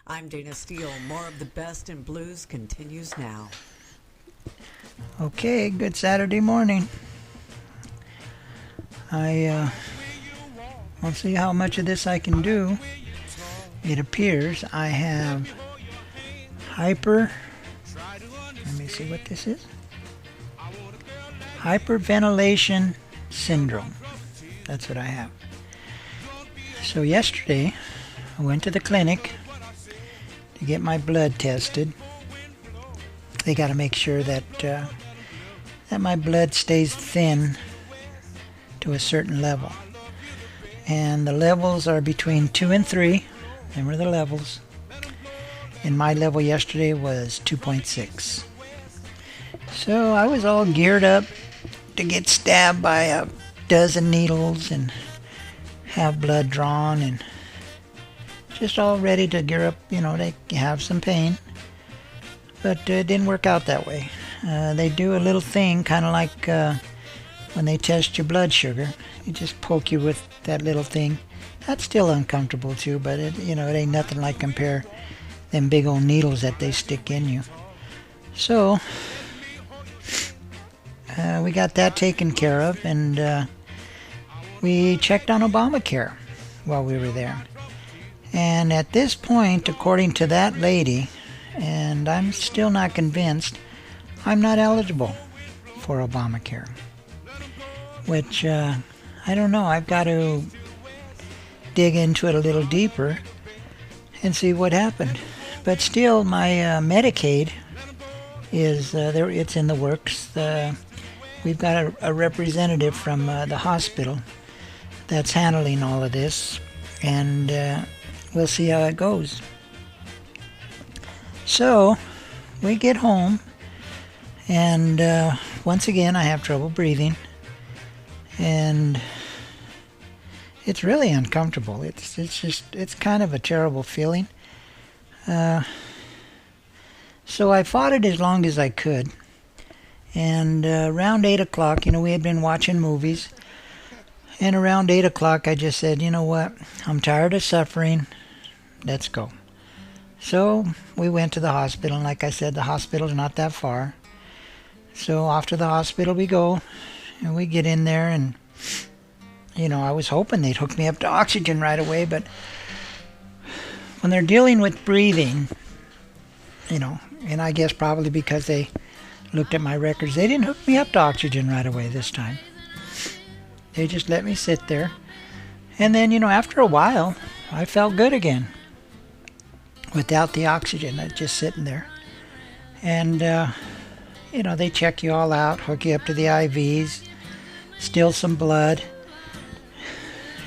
I'm Dana Steele. More of the best in blues continues now. Okay, good Saturday morning. I'll see how much of this I can do. It appears I have let me see what this is. Hyperventilation syndrome. That's what I have. So yesterday, I went to the clinic to get my blood tested. They got to make sure that my blood stays thin to a certain level. And the levels are between 2 and 3. Them were the levels. And my level yesterday was 2.6. So I was all geared up to get stabbed by a dozen needles and have blood drawn and just all ready to gear up, to have some pain. But it didn't work out that way. They do a little thing kind of like when they test your blood sugar. They just poke you with that little thing. That's still uncomfortable too, but it ain't nothing like compare them big old needles that they stick in you. So we got that taken care of, and we checked on Obamacare while we were there. And at this point, according to that lady, and I'm still not convinced, I'm not eligible for Obamacare. Which, I don't know, I've got to dig into it a little deeper and see what happened. But still, my Medicaid is there. It's in the works. We've got a representative from the hospital that's handling all of this, and we'll see how it goes. So we get home, and once again I have trouble breathing, and it's really uncomfortable. It's kind of a terrible feeling. So I fought it as long as I could. And around 8 o'clock, we had been watching movies. And around 8 o'clock, I just said, you know what? I'm tired of suffering. Let's go. So we went to the hospital. And like I said, the hospital's not that far. So off to the hospital we go. And we get in there. And, I was hoping they'd hook me up to oxygen right away. But when they're dealing with breathing, and I guess probably because they looked at my records, they didn't hook me up to oxygen right away this time. They just let me sit there. And then, after a while, I felt good again without the oxygen, just sitting there. And, they check you all out, hook you up to the IVs, steal some blood.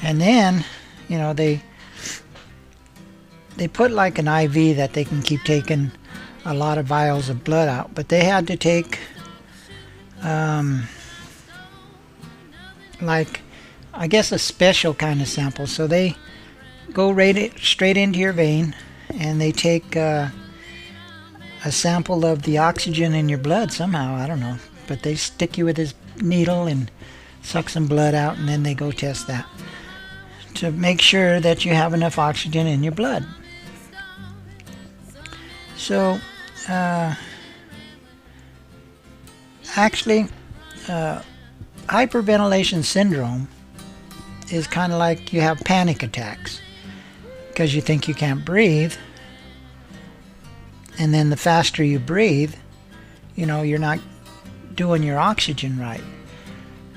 And then, they put like an IV that they can keep taking a lot of vials of blood out, but they had to take I guess a special kind of sample. So they go straight into your vein, and they take a sample of the oxygen in your blood somehow, I don't know, but they stick you with this needle and suck some blood out, and then they go test that to make sure that you have enough oxygen in your blood. So actually, hyperventilation syndrome is kind of like you have panic attacks because you think you can't breathe, and then the faster you breathe, you're not doing your oxygen right.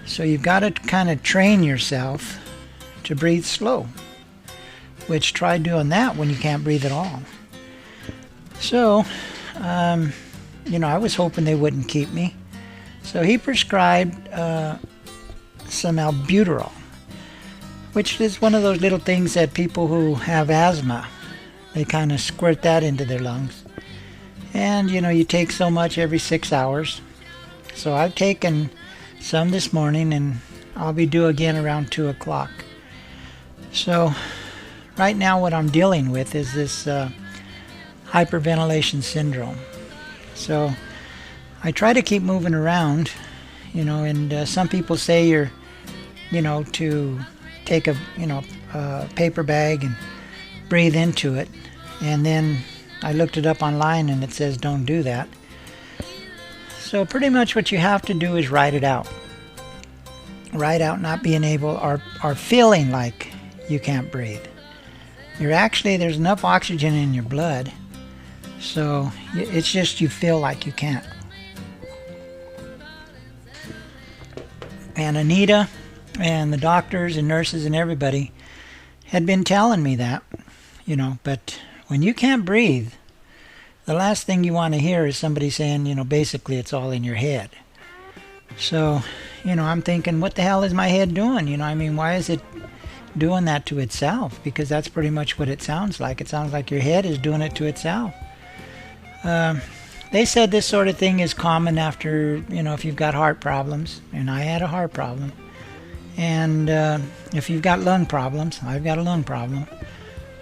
So you've got to kind of train yourself to breathe slow, which try doing that when you can't breathe at all. So I was hoping they wouldn't keep me. So he prescribed some albuterol, which is one of those little things that people who have asthma, they kind of squirt that into their lungs. And, you take so much every 6 hours. So I've taken some this morning, and I'll be due again around 2 o'clock. So right now what I'm dealing with is this hyperventilation syndrome. So I try to keep moving around, and some people say you're, to take a paper bag and breathe into it And then I looked it up online and it says don't do that. So pretty much what you have to do is write it out. Write out not being able or feeling like you can't breathe. There's enough oxygen in your blood, so it's just you feel like you can't. And Anita and the doctors and nurses and everybody had been telling me that, but when you can't breathe, the last thing you want to hear is somebody saying, basically it's all in your head. So, I'm thinking, what the hell is my head doing? Why is it doing that to itself? Because that's pretty much what it sounds like. It sounds like your head is doing it to itself. They said this sort of thing is common after, if you've got heart problems, and I had a heart problem. And if you've got lung problems, I've got a lung problem.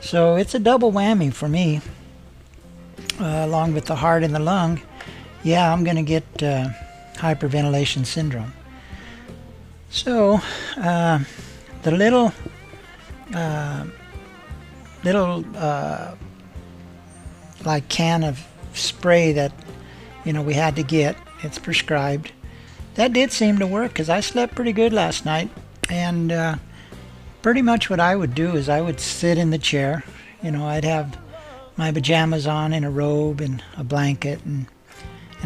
So it's a double whammy for me, along with the heart and the lung. Yeah, I'm going to get hyperventilation syndrome. So the little like can of spray that we had to get, it's prescribed, that did seem to work because I slept pretty good last night. And pretty much what I would do is I would sit in the chair. I'd have my pajamas on and a robe and a blanket, and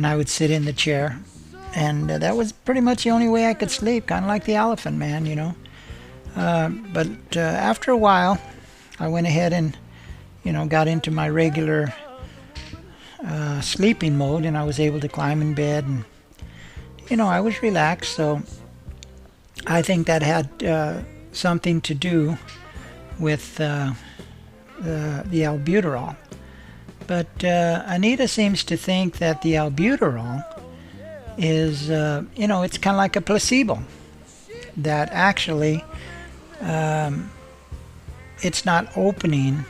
I would sit in the chair. And that was pretty much the only way I could sleep, kind of like the Elephant Man, But after a while, I went ahead and, got into my regular sleeping mode, and I was able to climb in bed, and, I was relaxed. So I think that had something to do with the albuterol. But Anita seems to think that the albuterol is, it's kind of like a placebo. That actually, it's not opening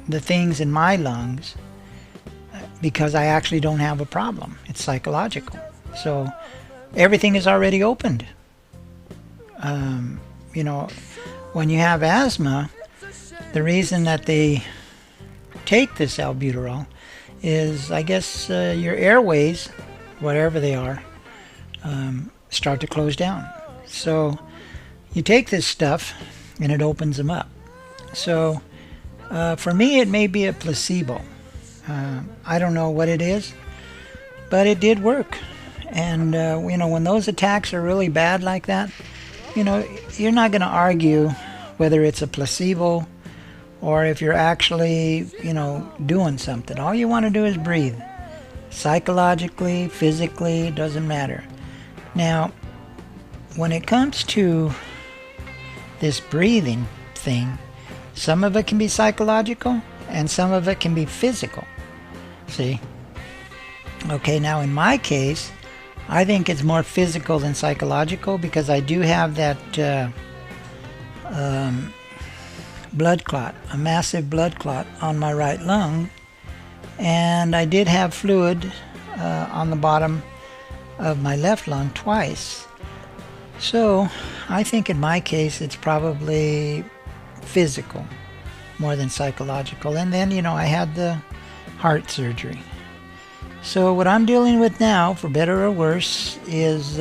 the things in my lungs because I actually don't have a problem. It's psychological. So everything is already opened. When you have asthma, the reason that they take this albuterol is, I guess, your airways, whatever they are, start to close down. So you take this stuff and it opens them up. So for me, it may be a placebo. I don't know what it is, but it did work. And when those attacks are really bad like that, you're not going to argue whether it's a placebo or if you're actually, doing something. All you want to do is breathe. Psychologically, physically, it doesn't matter. Now, when it comes to this breathing thing, some of it can be psychological and some of it can be physical. See? Okay, now in my case, I think it's more physical than psychological because I do have that blood clot, a massive blood clot on my right lung, and I did have fluid on the bottom of my left lung twice. So I think in my case it's probably physical more than psychological. And then, I had the heart surgery. So what I'm dealing with now, for better or worse, is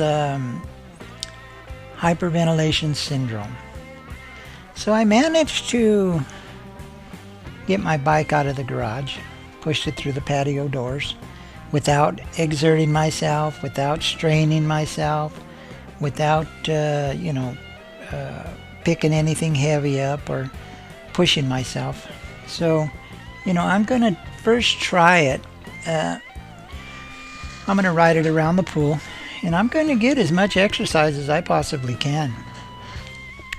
hyperventilation syndrome. So I managed to get my bike out of the garage, pushed it through the patio doors without exerting myself, without straining myself, without, picking anything heavy up or pushing myself. So, I'm going to first try it. I'm going to ride it around the pool, and I'm going to get as much exercise as I possibly can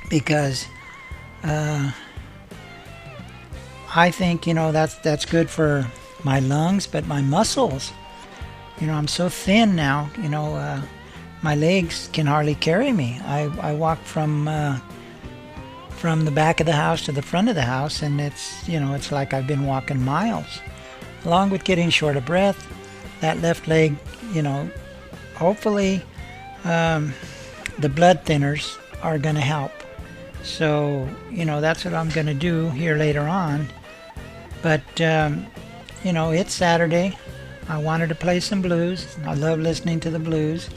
because I think, that's good for my lungs, but my muscles, I'm so thin now, my legs can hardly carry me. I walk from the back of the house to the front of the house, and it's like I've been walking miles. Along with getting short of breath, that left leg, hopefully the blood thinners are going to help. So, that's what I'm going to do here later on But, it's Saturday. I wanted to play some blues. I love listening to the blues.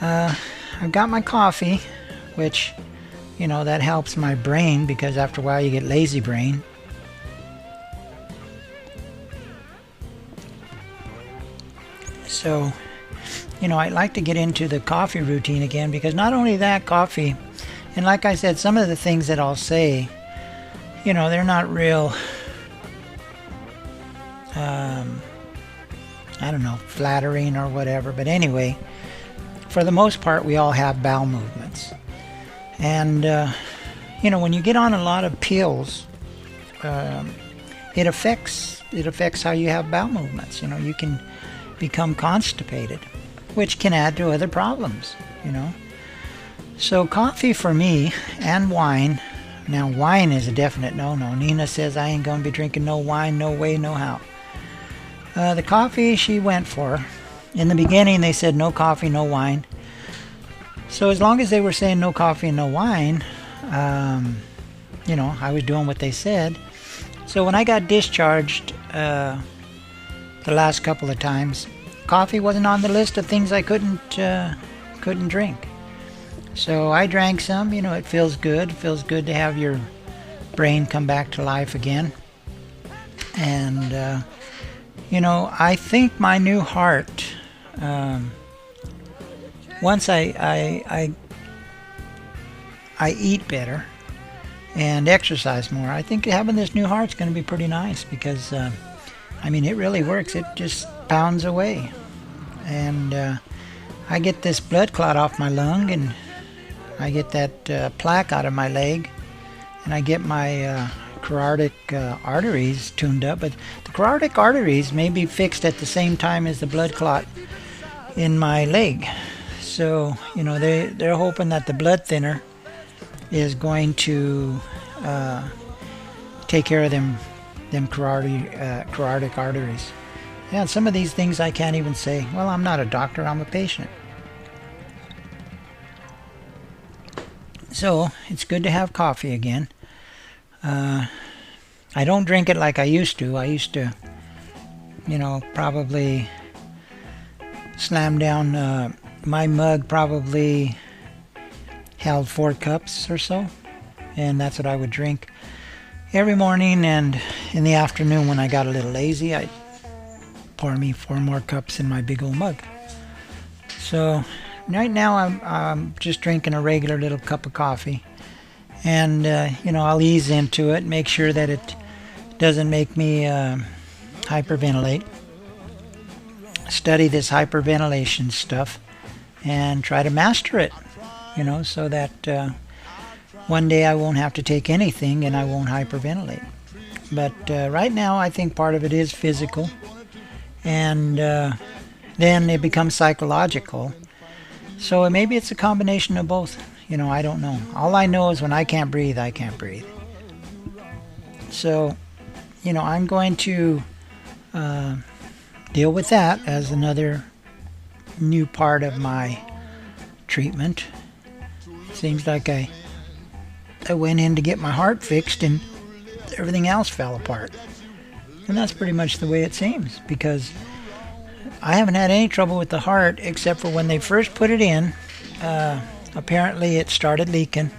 I've got my coffee, which, that helps my brain because after a while you get lazy brain. So, I'd like to get into the coffee routine again because not only that, coffee, and like I said, some of the things that I'll say, they're not real, flattering or whatever. But anyway, for the most part, we all have bowel movements. And, when you get on a lot of pills, it affects how you have bowel movements. You can become constipated, which can add to other problems, So coffee for me and wine. Now wine is a definite no-no. Nina says I ain't gonna be drinking no wine, no way, no how. The coffee she went for. In the beginning they said no coffee, no wine. So as long as they were saying no coffee and no wine, I was doing what they said. So when I got discharged the last couple of times, coffee wasn't on the list of things I couldn't drink. So I drank some. It feels good. It feels good to have your brain come back to life again. And I think my new heart. Once I eat better and exercise more, I think having this new heart's going to be pretty nice because it really works. It just pounds away. And I get this blood clot off my lung, and I get that plaque out of my leg, and I get my carotid arteries tuned up. But the carotid arteries may be fixed at the same time as the blood clot in my leg. So, they're hoping that the blood thinner is going to take care of them carotid arteries. Yeah, some of these things I can't even say. Well, I'm not a doctor, I'm a patient. So, it's good to have coffee again. I don't drink it like I used to. I used to, probably slam down. My mug probably held 4 cups or so. And that's what I would drink every morning, and in the afternoon when I got a little lazy, I'd pour me 4 more cups in my big old mug. So right now I'm just drinking a regular little cup of coffee, and I'll ease into it, make sure that it doesn't make me hyperventilate. Study this hyperventilation stuff and try to master it, so that one day I won't have to take anything and I won't hyperventilate. But right now I think part of it is physical, and then it becomes psychological. So maybe it's a combination of both. I don't know. All I know is when I can't breathe, I can't breathe. So, I'm going to deal with that as another new part of my treatment. It seems like I went in to get my heart fixed and everything else fell apart. And that's pretty much the way it seems, because I haven't had any trouble with the heart except for when they first put it in. Apparently it started leaking,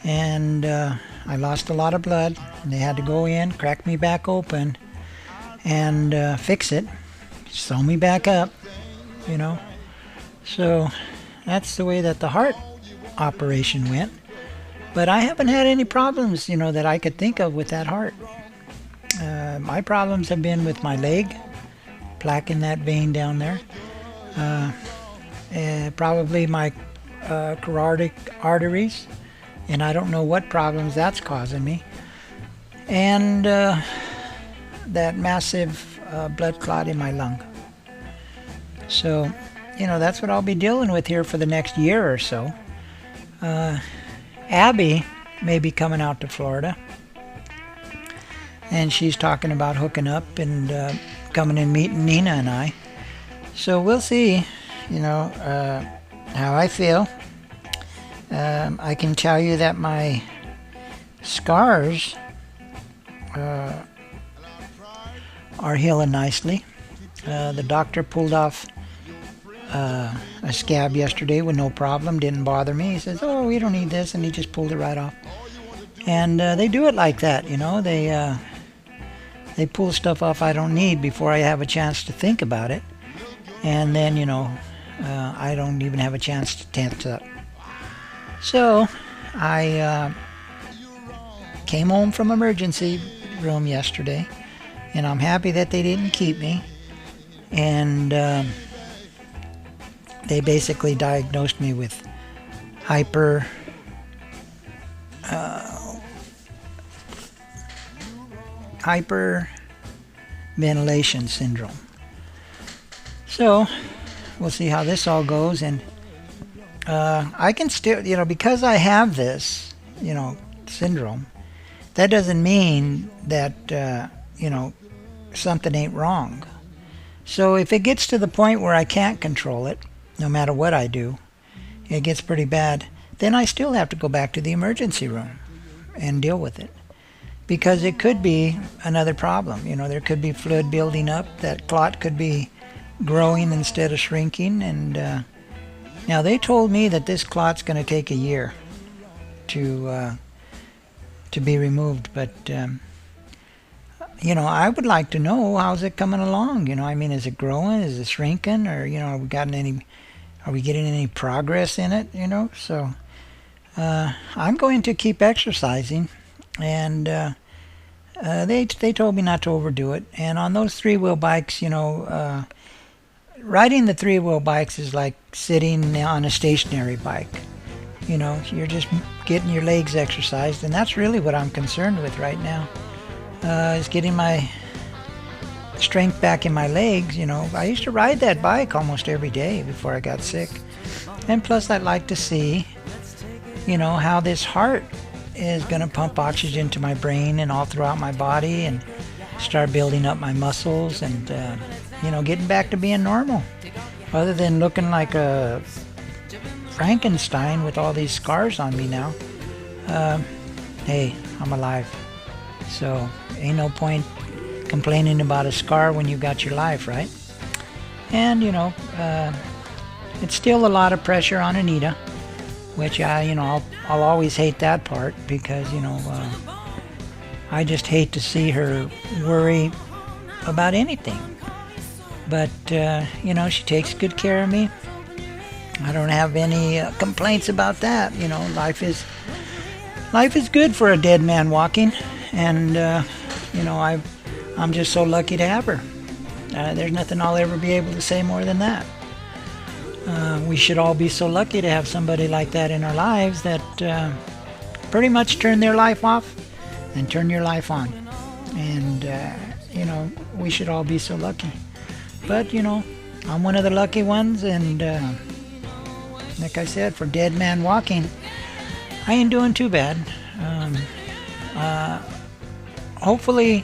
and I lost a lot of blood, and they had to go in, crack me back open, and fix it, sew me back up, So that's the way that the heart operation went. But I haven't had any problems, that I could think of with that heart. My problems have been with my leg, plaque in that vein down there. Probably my carotid arteries, and I don't know what problems that's causing me. And that massive blood clot in my lung. So, that's what I'll be dealing with here for the next year or so. Abby may be coming out to Florida, and she's talking about hooking up and coming and meeting Nina and I. So we'll see, how I feel. I can tell you that my scars are healing nicely. The doctor pulled off a scab yesterday with no problem, didn't bother me. He says, "Oh, we don't need this," and he just pulled it right off. And they do it like that, you know. They pull stuff off I don't need before I have a chance to think about it, and then, you know, I don't even have a chance to tense up. So I came home from emergency room yesterday, and I'm happy that they didn't keep me. And they basically diagnosed me with hyperventilation syndrome. So we'll see how this all goes. And I can still, you know, because I have this, you know, syndrome, that doesn't mean that, you know, something ain't wrong. So if it gets to the point where I can't control it, no matter what I do, it gets pretty bad, then I still have to go back to the emergency room and deal with it. Because it could be another problem. You know, there could be fluid building up. That clot could be growing instead of shrinking. And now they told me that this clot's going to take a year to be removed. But you know, I would like to know, how's it coming along? You know, I mean, is it growing? Is it shrinking? Or, you know, are we getting any progress in it? You know, so I'm going to keep exercising, and they told me not to overdo it. And on those 3-wheel bikes, you know, riding the 3-wheel bikes is like sitting on a stationary bike. You know, you're just getting your legs exercised, and that's really what I'm concerned with right now. Is getting my strength back in my legs. You know, I used to ride that bike almost every day before I got sick. And plus, I'd like to see, you know, how this heart is going to pump oxygen to my brain and all throughout my body, and start building up my muscles, and you know, getting back to being normal, other than looking like a Frankenstein with all these scars on me now. Hey, I'm alive, so ain't no point complaining about a scar when you got your life, right? And you know, it's still a lot of pressure on Anita, which you know, I'll always hate that part, because, you know, I just hate to see her worry about anything. But you know, she takes good care of me. I don't have any complaints about that. You know, life is good for a dead man walking, and you know, I'm just so lucky to have her. There's nothing I'll ever be able to say more than that. We should all be so lucky to have somebody like that in our lives, that pretty much turn their life off and turn your life on. And you know, we should all be so lucky. But you know, I'm one of the lucky ones, and like I said, for dead man walking, I ain't doing too bad. Hopefully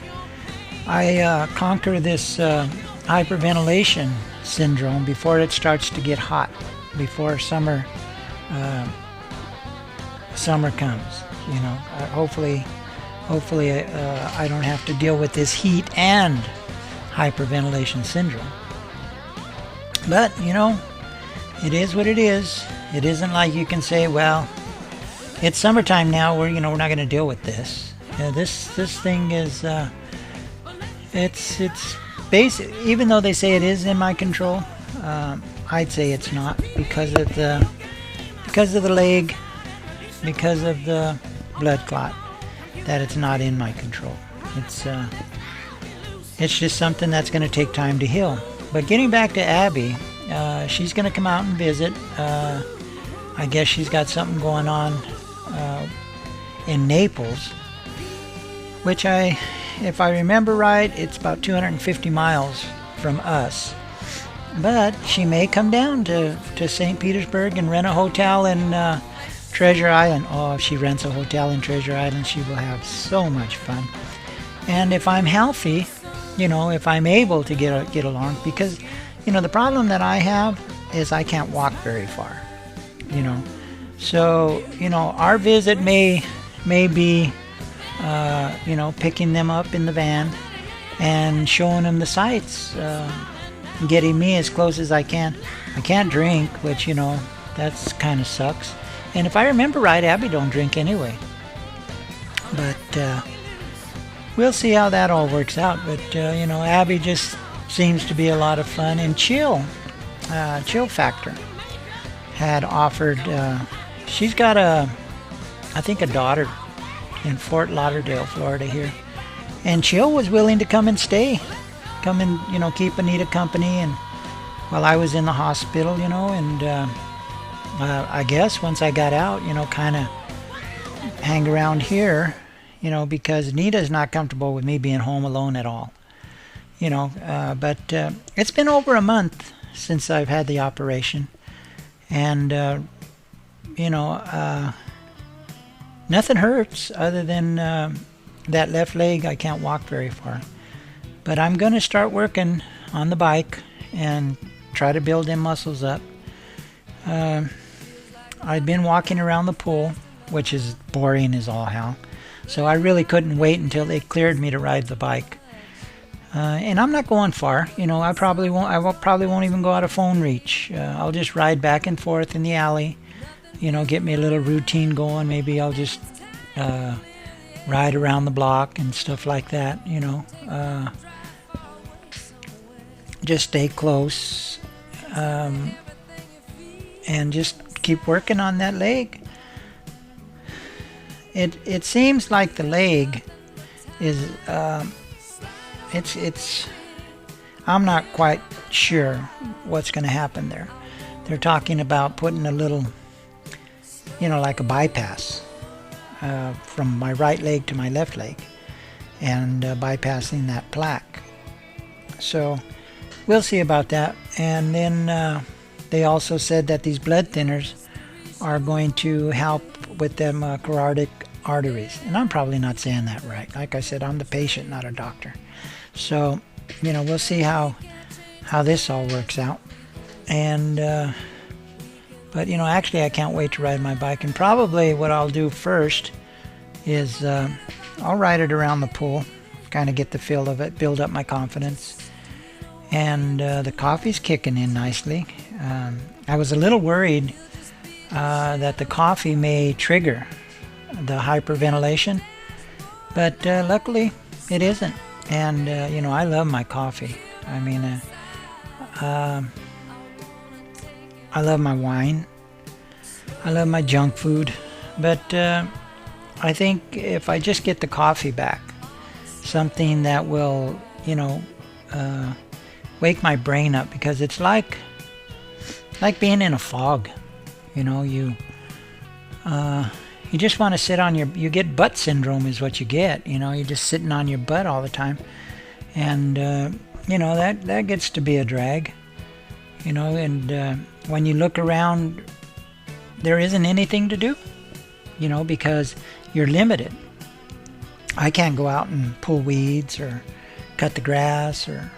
I conquer this hyperventilation syndrome before it starts to get hot, before summer comes. You know, hopefully I don't have to deal with this heat and hyperventilation syndrome. But you know, it is what it is. It isn't like you can say, well, it's summertime now, we're not going to deal with this. This thing is it's basic. Even though they say it is in my control, I'd say it's not, because of the leg, because of the blood clot, that it's not in my control. It's just something that's going to take time to heal. But getting back to Abby, she's going to come out and visit. I guess she's got something going on in Naples, which if I remember right, it's about 250 miles from us. But she may come down to St. Petersburg and rent a hotel in Treasure Island. Oh, if she rents a hotel in Treasure Island, she will have so much fun. And if I'm healthy, you know, if I'm able to get along, because, you know, the problem that I have is I can't walk very far, you know. So, you know, our visit may be, you know, picking them up in the van and showing them the sights, getting me as close as I can. I can't drink, which, that's kind of sucks. And if I remember right, Abby don't drink anyway. But we'll see how that all works out. But, Abby just seems to be a lot of fun. And Chill Factor had offered, she's got I think a daughter in Fort Lauderdale, Florida here. And Chill was willing to come and stay, come and, keep Anita company. And while I was in the hospital, and I guess once I got out, kind of hang around here, because Anita's not comfortable with me being home alone at all. But it's been over a month since I've had the operation. And, nothing hurts other than that left leg. I can't walk very far. But I'm going to start working on the bike and try to build them muscles up. I've been walking around the pool, which is boring as all hell. So I really couldn't wait until they cleared me to ride the bike. And I'm not going far. I probably won't even go out of phone reach. I'll just ride back and forth in the alley. Get me a little routine going. Maybe I'll just ride around the block and stuff like that. Just stay close. And just keep working on that leg. It seems like the leg is it's I'm not quite sure what's going to happen there. They're talking about putting a little, like a bypass from my right leg to my left leg, and bypassing that plaque. So we'll see about that. And then they also said that these blood thinners are going to help with them carotid arteries. And I'm probably not saying that right. Like I said, I'm the patient, not a doctor. So, we'll see how this all works out. And, but, actually I can't wait to ride my bike. And probably what I'll do first is I'll ride it around the pool, kind of get the feel of it, build up my confidence. And the coffee's kicking in nicely. I was a little worried that the coffee may trigger the hyperventilation, but luckily it isn't. And I love my coffee. I mean, I love my wine. I love my junk food. But I think if I just get the coffee back, something that will, wake my brain up, because it's like being in a fog. You just want to sit on you get butt syndrome is what you get. You're just sitting on your butt all the time. And, that gets to be a drag. And when you look around, there isn't anything to do, because you're limited. I can't go out and pull weeds or cut the grass or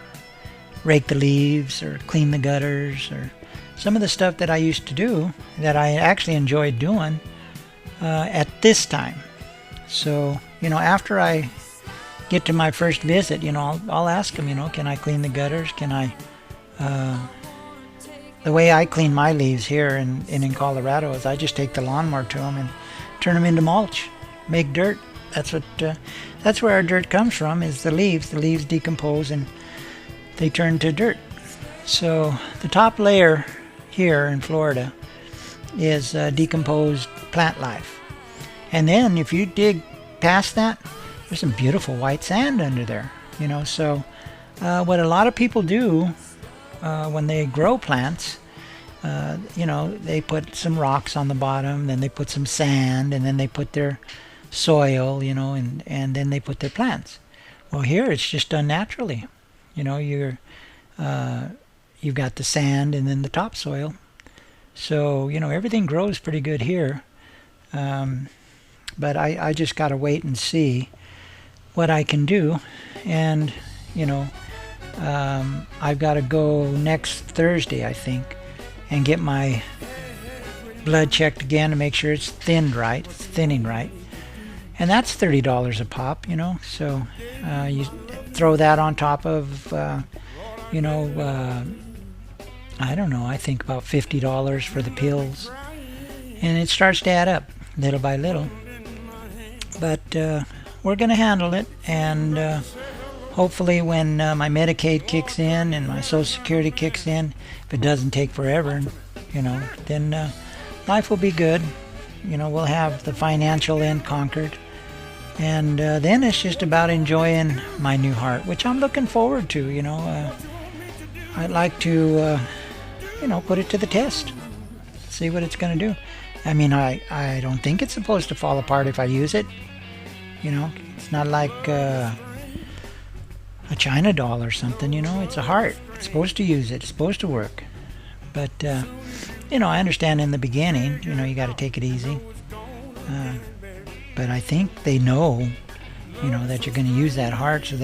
rake the leaves or clean the gutters or some of the stuff that I used to do that I actually enjoyed doing at this time. So, after I get to my first visit, I'll ask them, can I clean the gutters? Can I, the way I clean my leaves here in Colorado is I just take the lawnmower to them and turn them into mulch, make dirt. That's where our dirt comes from, is the leaves. The leaves decompose and they turn to dirt. So the top layer here in Florida is decomposed plant life. And then if you dig past that, there's some beautiful white sand under there. So what a lot of people do when they grow plants, they put some rocks on the bottom, then they put some sand, and then they put their soil, and then they put their plants. Well, here it's just done naturally. You've got the sand and then the topsoil. So, everything grows pretty good here. But I just got to wait and see what I can do. And, I've got to go next Thursday, I think, and get my blood checked again to make sure it's thinning right. And that's $30 a pop, So throw that on top of, you know, I don't know, I think about $50 for the pills. And it starts to add up little by little. But we're going to handle it, and hopefully when my Medicaid kicks in and my Social Security kicks in, if it doesn't take forever, you know, then life will be good. You know, we'll have the financial end conquered. And then it's just about enjoying my new heart, which I'm looking forward to, you know. I'd like to, you know, put it to the test, see what it's going to do. I mean, I don't think it's supposed to fall apart if I use it. You know, it's not like a China doll or something, you know. It's a heart. It's supposed to use it. It's supposed to work. But, you know, I understand in the beginning, you know, you got to take it easy. But I think they know, you know, that you're going to use that heart, so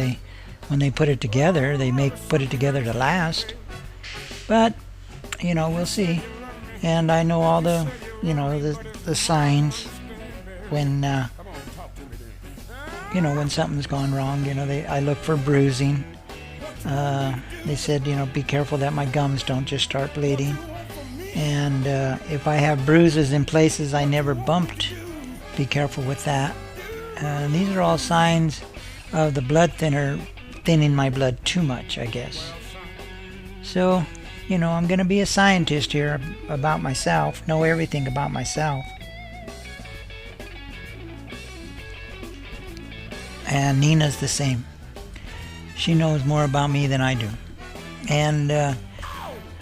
when they put it together, they put it together to last. But, you know, we'll see. And I know all the, you know, the signs when, you know, when something's gone wrong. You know, I look for bruising. They said, you know, be careful that my gums don't just start bleeding. And if I have bruises in places I never bumped, be careful with that. These are all signs of the blood thinner thinning my blood too much, I guess. So, you know, I'm going to be a scientist here about myself, know everything about myself. And Nina's the same. She knows more about me than I do. And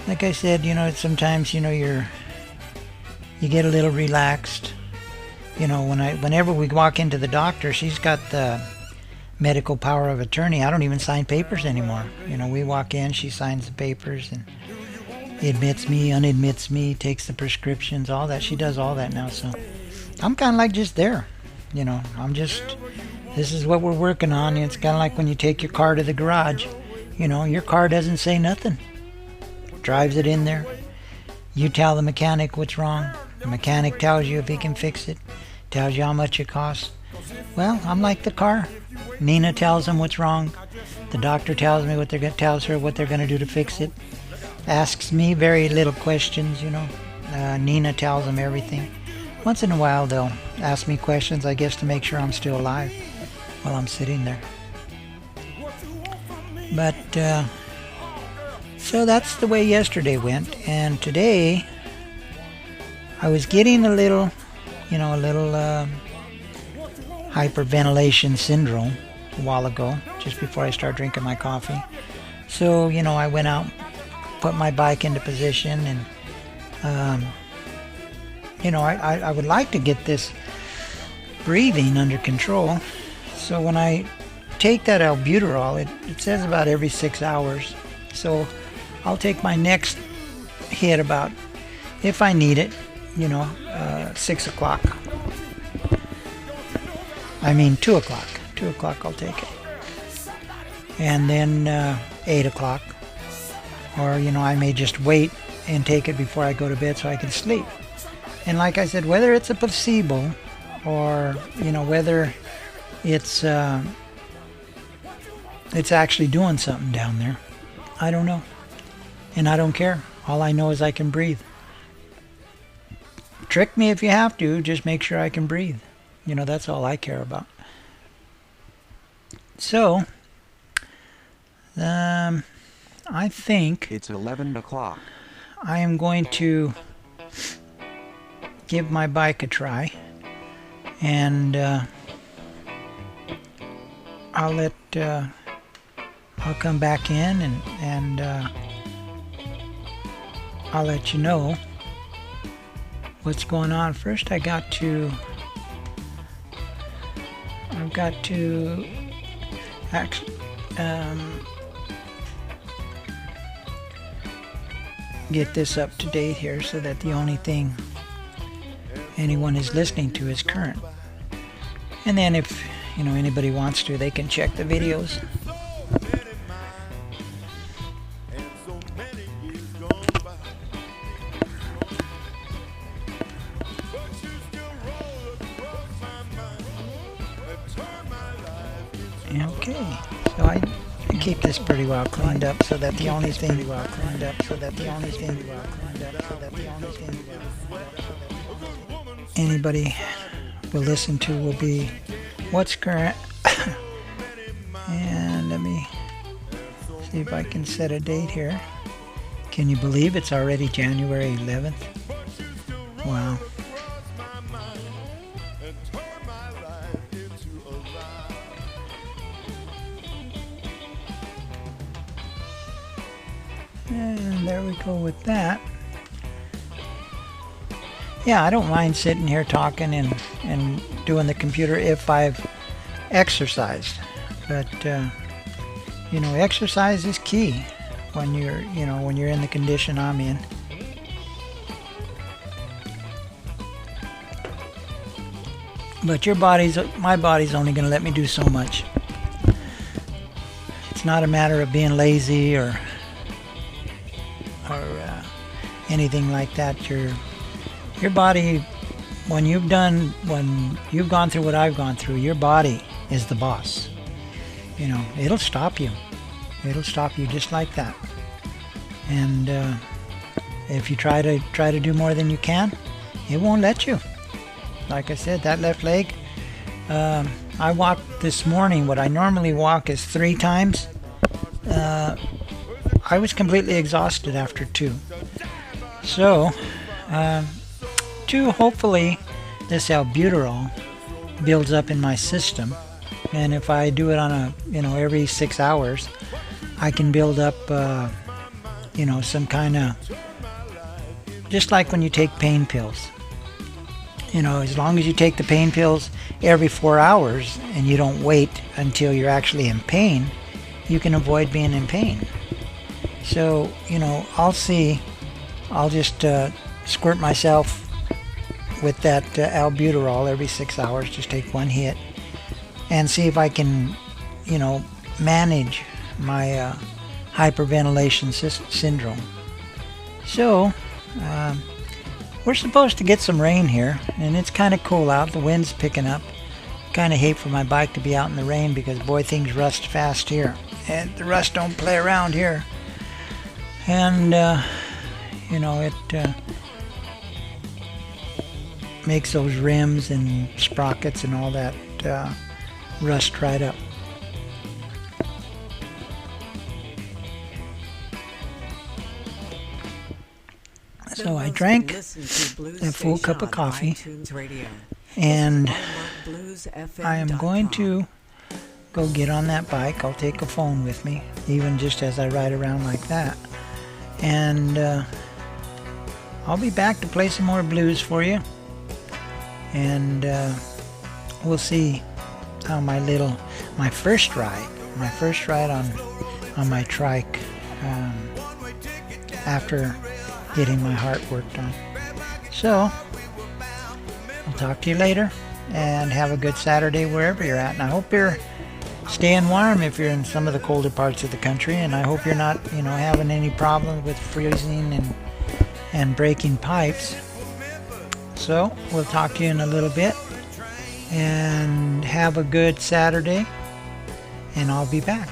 like I said, you know, sometimes, you know, you get a little relaxed. You know, whenever we walk into the doctor, she's got the medical power of attorney. I don't even sign papers anymore. You know, we walk in, she signs the papers and admits me, unadmits me, takes the prescriptions, all that. She does all that now. So I'm kind of like just there. You know, this is what we're working on. It's kind of like when you take your car to the garage. You know, your car doesn't say nothing. Drives it in there. You tell the mechanic what's wrong. The mechanic tells you if he can fix it. Tells you how much it costs. Well, I'm like the car. Nina tells them what's wrong. The doctor tells me tells her what they're going to do to fix it. Asks me very little questions, you know. Nina tells them everything. Once in a while, they'll ask me questions, I guess, to make sure I'm still alive while I'm sitting there. But, so that's the way yesterday went. And today, I was getting a little hyperventilation syndrome a while ago, just before I start drinking my coffee. So, you know, I went out, put my bike into position, and, you know, I would like to get this breathing under control. So when I take that albuterol, it says about every 6 hours. So I'll take my next hit about, if I need it, you know, 6 o'clock. I mean 2 o'clock. 2 o'clock I'll take it. And then 8 o'clock. Or, you know, I may just wait and take it before I go to bed so I can sleep. And like I said, whether it's a placebo or, you know, whether it's actually doing something down there, I don't know. And I don't care. All I know is I can breathe. Trick me if you have to, just make sure I can breathe. You know, that's all I care about. So, I think it's 11 o'clock. I am going to give my bike a try, and I'll come back in and I'll let you know what's going on. First, I've got to actually get this up to date here so that the only thing anyone is listening to is current. And then if, you know, anybody wants to, they can check the videos. Okay, so keep this pretty well cleaned up so that the only thing anybody will listen to will be what's current. And let me see if I can set a date here. Can you believe it's already January 11th? Wow. And there we go with that. Yeah, I don't mind sitting here talking and doing the computer if I've exercised. But, exercise is key when you're in the condition I'm in. But my body's only going to let me do so much. It's not a matter of being lazy or anything like that. Your body, when you've gone through what I've gone through, your body is the boss. It'll stop you. It'll stop you just like that. And if you try to do more than you can, it won't let you. Like I said, that left leg, I walked this morning. What I normally walk is 3 times. I was completely exhausted after 2. So, 2, hopefully this albuterol builds up in my system. And if I do it on every 6 hours, I can build up, some kind of, just like when you take pain pills. As long as you take the pain pills every 4 hours and you don't wait until you're actually in pain, you can avoid being in pain. So, I'll just squirt myself with that albuterol every 6 hours, just take 1 hit, and see if I can, manage my hyperventilation syndrome. So, we're supposed to get some rain here, and it's kind of cool out. The wind's picking up. Kind of hate for my bike to be out in the rain because, boy, things rust fast here. And the rust don't play around here. And, it makes those rims and sprockets and all that rust right up. So I drank a full cup of coffee, and I am going to go get on that bike. I'll take a phone with me, even just as I ride around like that. And I'll be back to play some more blues for you. And we'll see how my first ride on my trike after getting my heart worked on. So, I'll talk to you later, and have a good Saturday wherever you're at. And I hope you're staying warm if you're in some of the colder parts of the country, and I hope you're not, having any problems with freezing and breaking pipes. So, we'll talk to you in a little bit, and have a good Saturday, and I'll be back.